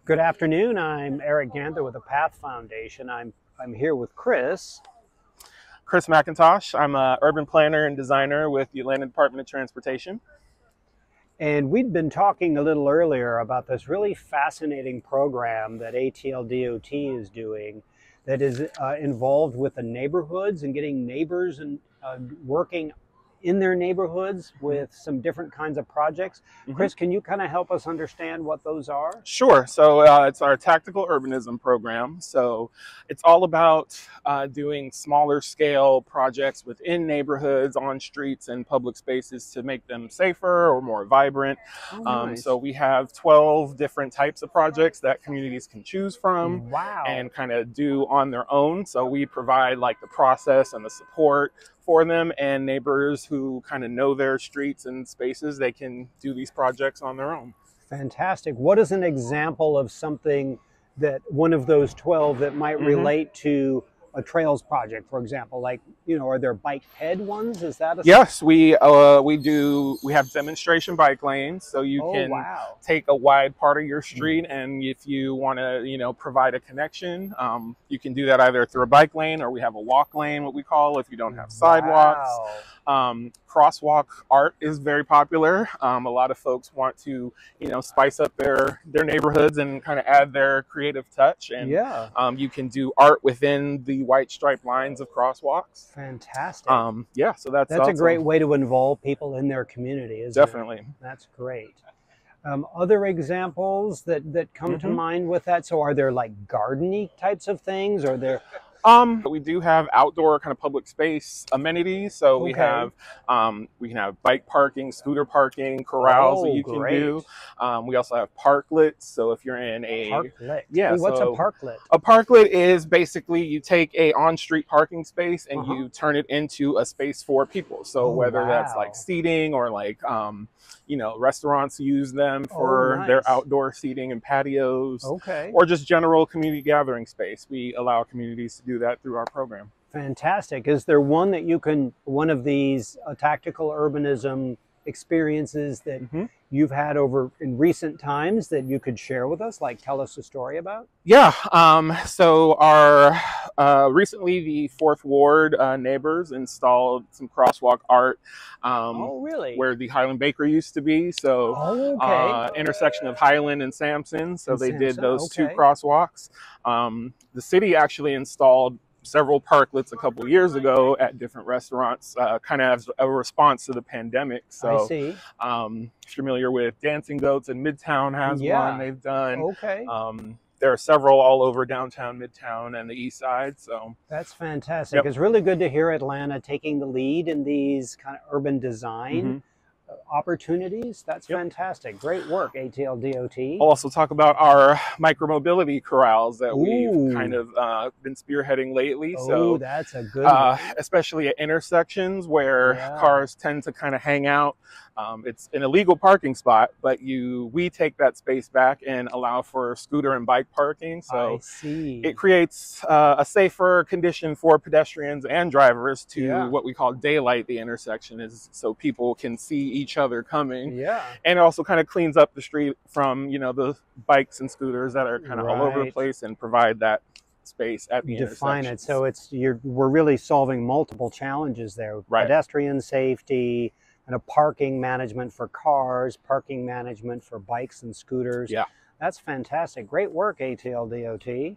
Good afternoon. I'm Eric Ganther with the Path Foundation. I'm here with Chris. Chris McIntosh. I'm an urban planner and designer with the Atlanta Department of Transportation. And we'd been talking a little earlier about this really fascinating program that ATL-DOT is doing that is involved with the neighborhoods and getting neighbors and working in their neighborhoods with some different kinds of projects. Chris, can you kind of help us understand what those are? Sure. So it's our tactical urbanism program. So it's all about doing smaller scale projects within neighborhoods, on streets and public spaces to make them safer or more vibrant. Oh, nice. So we have 12 different types of projects that communities can choose from. Wow. And kind of do on their own. So we provide like the process and the support for them, and neighbors who kind of know their streets and spaces, they can do these projects on their own. Fantastic. What is an example of something that one of those 12 that might relate to a trails project, for example? Like, are there bike ped ones? Is that a... Yes, we have demonstration bike lanes, so you can take a wide part of your street, and if you want to provide a connection, you can do that either through a bike lane, or we have a walk lane, what we call, if you don't have sidewalks. Crosswalk art is very popular. A lot of folks want to spice up their neighborhoods and kind of add their creative touch, and you can do art within the white striped lines of crosswalks. Fantastic. So that's a great way to involve people in their community, isn't definitely it? That's great. Other examples that come to mind with that? So are there like gardening types of things? Or there... We do have outdoor kind of public space amenities. So we can have bike parking, scooter parking, corrals that you can do. We also have parklets. So if you're in a parklet, what's a so parklet? A parklet is basically you take a on-street parking space and you turn it into a space for people. So whether that's like seating or like restaurants use them for their outdoor seating and patios, or just general community gathering space. We allow communities to do that through our program. Fantastic. Is there one of these tactical urbanism experiences that you've had over in recent times that you could share with us, like tell us a story about? Yeah. So our recently the Fourth Ward neighbors installed some crosswalk art. Really? Where the Highland Bakery used to be. So intersection of Highland and Sampson. So they did those two crosswalks. The city actually installed several parklets a couple years ago at different restaurants, kind of as a response to the pandemic. So, I see. Familiar with Dancing Goats in Midtown has one they've done. There are several all over downtown Midtown and the East Side. So that's fantastic. It's really good to hear Atlanta taking the lead in these kind of urban design opportunities. That's fantastic. Great work, ATL-DOT. I'll also talk about our micromobility corrals that we've kind of been spearheading lately. So that's a good one. Especially at intersections where cars tend to kind of hang out. It's an illegal parking spot, but we take that space back and allow for scooter and bike parking. So it creates a safer condition for pedestrians and drivers to what we call daylight the intersection, is so people can see each other coming. And it also kind of cleans up the street from the bikes and scooters that are kind of all over the place, and provide that space at the define it. So we're really solving multiple challenges there. Pedestrian safety, and a parking management for cars, parking management for bikes and scooters. That's fantastic. Great work, ATL-DOT.